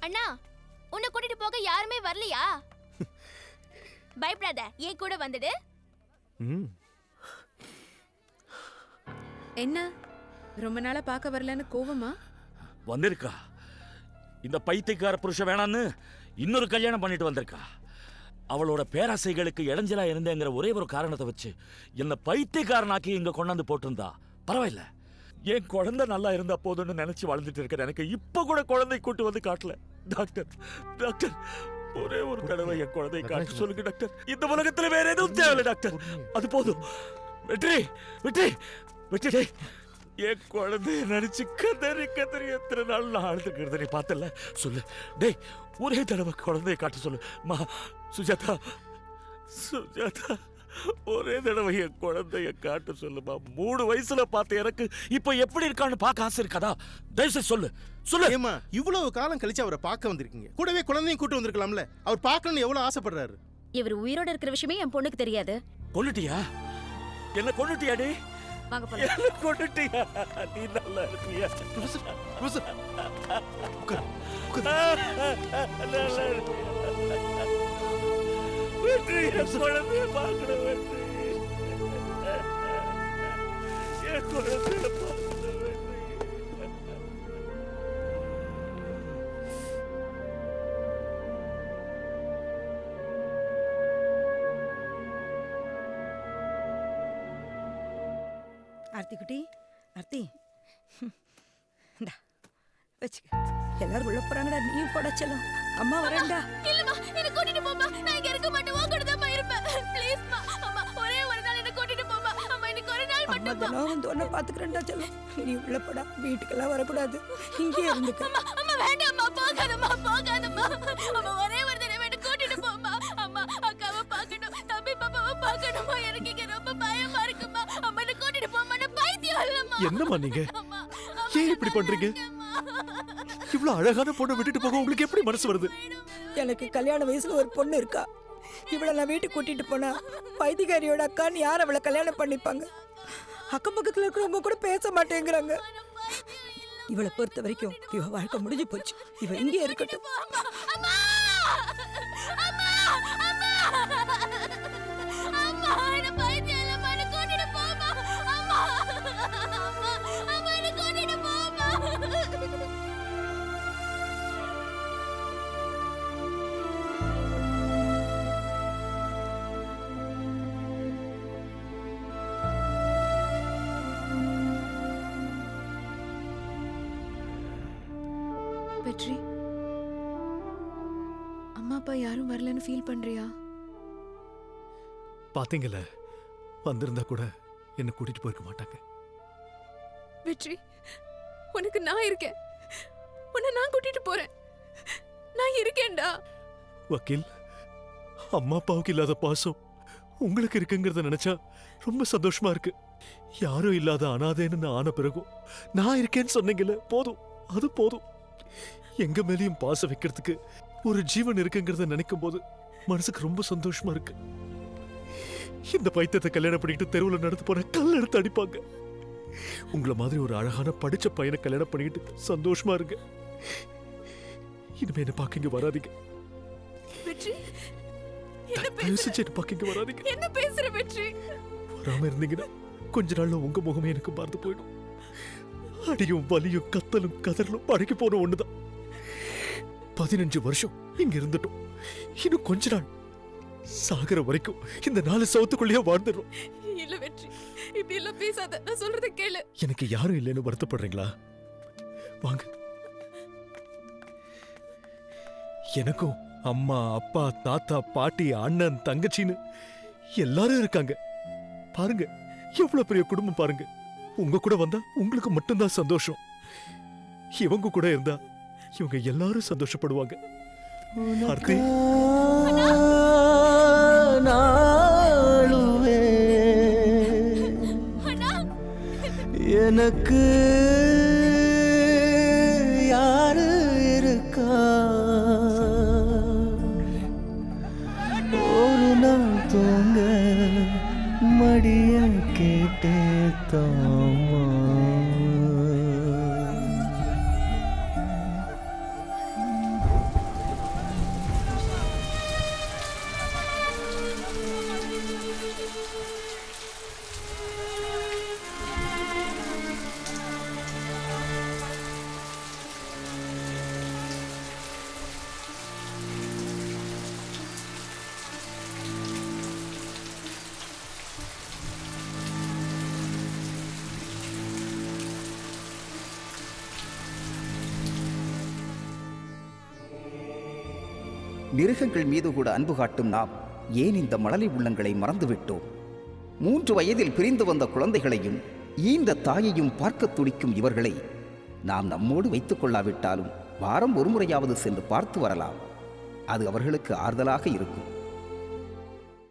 அண்ணா, உன்னை கூட்டிட்டு போக யாருமே வரலையா? பயப்படாத, ஏன் கூட வந்துடு. என்ன ரொம்ப நாளா பார்க்க வரலன்னு கோவமா? வந்திருக்கா. இந்த பைத்தியக்கார புருஷன் வேணான்னு இன்னொரு கல்யாணம் பண்ணிட்டு வந்திருக்கா. அவளோட பேராசைகளுக்கு இடைஞ்சலா இருந்தேங்கிற ஒரே ஒரு காரணத்தை வச்சு என்ன பைத்தியக்காரனாக்கி இங்க கொண்டாந்து போட்டிருந்தா. பரவாயில்ல, என் குழந்தை நல்லா இருந்தா போதும்னு நினைச்சு வாழ்ந்துட்டு இருக்கேன். எனக்கு இப்ப கூட குழந்தை கூட்டு வந்து காட்டல. டாக்டர் டாக்டர், ஒரே ஒரு தடவை என் குழந்தை காட்டு சொல்லுங்க டாக்டர். இந்த உலகத்துல வேற எதுவும் தேவையில்லை டாக்டர், அது போதும். வெற்றி வெற்றி வெற்றி, என் குழந்தைய நினைச்சு கதறி கதறி எத்தனை நாள் நான் அழுதுக்கிறது நீ பார்த்தல. சொல்லு டேய், ஒரே தடவை குழந்தைய காட்ட சொல்லு. மா சுஜாதா, சுஜாதா, ஒரே தடவை என் குழந்தைய காட்ட சொல்லுமா. 3 வயசுல பார்த்த எனக்கு இப்ப எப்படி இருக்கான்னு பார்க்க ஆசை இருக்காதா? தயவுசெய்து சொல்லு சொல்லு. ஏமா இவ்வளவு காலம் கழிச்சு அவரை பார்க்க வந்திருக்கீங்க, கூடவே குழந்தையும் கூட்டு வந்திருக்கலாம்ல. அவர் பார்க்கணும்னு எவ்வளவு ஆசைப்படுறாரு. இவர் உயிரோட இருக்கிற விஷயமே என் பொண்ணுக்கு தெரியாது. கொன்னுட்டியா? என்ன கொன்னுட்டியாடி? வாங்க போலாம். என்ன கொன்னுட்டியா? நீ நல்லா இருக்கியா? நல்லா இருக்கியா? வெற்றி, என் குழந்தைய பார்க்கணும். வெற்றி, என் குழந்தைய பார்க்கணும். வெற்றி, ஆர்த்தி குட்டி, ஆர்த்தி இந்தா வச்சுக்க. எல்லாரும் உள்ள போறாங்கடா, நீ போட செல்லும். அம்மா வரேன்டா. இல்லம்மா, என்ன கூட்டிட்டு போமா. நான் இங்க இருக்க மாட்டேன், உன் கூட தான் இருப்பேன். ப்ளீஸ் மா, அம்மா ஒரே ஒரு நாள் என்ன கூட்டிட்டு போமா. அம்மா இன்னைக்கு ஒரு நாள் அம்மா மட்டும். தினம் வந்து உன்னை பாத்துக்கிறேன்டா செல்லும். நீ உள்ள போடா, வீட்டுக்கெல்லாம் வரக்கூடாது, இங்கே இருந்துக்க. அம்மா அம்மா வேண்டாம்மா, போகாதம்மா போகாதம்மா. அம்மா ஒரே ஒரு தடவை என்ன கூட்டிட்டு போமா. அம்மா அக்காவை பார்க்கணும், தம்பி பாப்பாவை பார்க்கணுமா. எனக்கு இங்க ரொம்ப பயமா இருக்குமா. அம்மா என்ன கூட்டிட்டு போமா. நான் பைத்தியம் இல்லம்மா. என்னம்மா நீங்க ஏன் இப்படி பண்றீங்க? இவ்வளவு அழகான பொண்ணை விட்டுட்டு போக உங்களுக்கு எப்படி மனசு வருது? எனக்கு கல்யாண வயசுல ஒரு பொண்ணு இருக்கா. இவளை நான் வீட்டுக்கு கூட்டிட்டு போனா பைத்தியக்காரியோட அக்கான்னு யார் அவளை கல்யாணம் பண்ணிப்பாங்க? அக்கம் பக்கத்துல இருக்கிறவங்க கூட பேச மாட்டேங்கிறாங்க. இவளை பொறுத்த வரைக்கும் இவ வாழ்க்கை முடிஞ்சு போச்சு. இவ இங்கே இருக்கட்டும். அம்மா அம்மா அம்மா அம்மா, என்ன பைத்தியம் இல்லம்மா. என்ன கூட்டிட்டு போமா. அம்மா அம்மா அம்மா, என்ன கூட்டிட்டு போமா. வெற்றி, அம்மா அப்பா யாரும் வரலன்னு ஃபீல் பண்றியா? பாத்தீங்கல்ல, வந்திருந்தா கூட என்ன கூட்டிட்டு போயிருக்க மாட்டாங்க. வெற்றி, உனக்கு நான் இருக்கேன். உன்னை நான் கூட்டிட்டு போறேன். நான் இருக்கேன்டா. வக்கீல், அம்மா அப்பாவுக்கு இல்லாத பாசம் உங்களுக்கு இருக்குங்கிறத நினைச்சா ரொம்ப சந்தோஷமா இருக்கு. யாரும் இல்லாத அனாதைன்னு நான் ஆன பிறகும் நான் இருக்கேன்னு சொன்னீங்கல்ல, போதும், அது போதும். எங்க மேலேயும் பாசம் வைக்கிறதுக்கு ஒரு ஜீவன் இருக்குங்கிறத நினைக்கும் போது மனசுக்கு ரொம்ப சந்தோஷமா இருக்கு. இந்த பைத்தியத்தை கல்யாணம் பண்ணிக்கிட்டு தெருவில் நடந்து போற கல் எடுத்து அடிப்பாங்க. உங்களை மாதிரி ஒரு அழகான படிச்ச பையனை கல்யாணம் பண்ணிக்கிட்டு சந்தோஷமா இருங்க. இனிமே என்ன பாக்கிங்க வராதீங்க. வெற்றி, என்ன தயவு செஞ்சு என்ன பாக்கிங்க வராதீங்க. என்ன பேசுற வெற்றி? வராம இருந்தீங்கன்னா கொஞ்ச நாள்ல உங்க முகமே எனக்கு மறந்து போயிடும். அடியும் வலியும் கத்தலும் கதறலும் பழகி போன ஒண்ணுதான். 15 வருஷம் இங்க இருந்துட்டோம். இன்னும் கொஞ்ச நாள் சாகர வரைக்கும் இந்த 4 சவுத்துக்குள்ளேயே வாழ்ந்துடும். இல்ல வெற்றி, இப்படி எல்லாம் பேசாத. நான் சொல்றத கேளு. எனக்கு யாரும் இல்லைன்னு வருத்தப்படுறீங்களா? வாங்க. எனக்கும் அம்மா அப்பா தாத்தா பாட்டி அண்ணன் தங்கச்சின்னு எல்லாரும் இருக்காங்க. பாருங்க, எவ்வளவு பெரிய குடும்பம் பாருங்க. உங்க கூட வந்தா உங்களுக்கு மட்டும்தான் சந்தோஷம். இவங்க கூட இருந்தா இவங்க எல்லாரும் சந்தோஷப்படுவாங்க. ஆர்த்தி, எனக்கு யாரு இருக்கா? ஒரு நாள் தூங்க மடிய கேட்டே தாமா. மிருகங்கள் மீது கூட அன்பு காட்டும் நாம் ஏன் இந்த மழலை உள்ளங்களை மறந்துவிட்டோம்? 3 வயதில் பிரிந்து வந்த குழந்தைகளையும் ஈன்ற தாயையும் பார்க்க துடிக்கும் இவர்களை நாம் நம்மோடு வைத்துக் கொள்ளாவிட்டாலும் வாரம் ஒரு முறையாவது சென்று பார்த்து வரலாம். அது அவர்களுக்கு ஆறுதலாக இருக்கும்.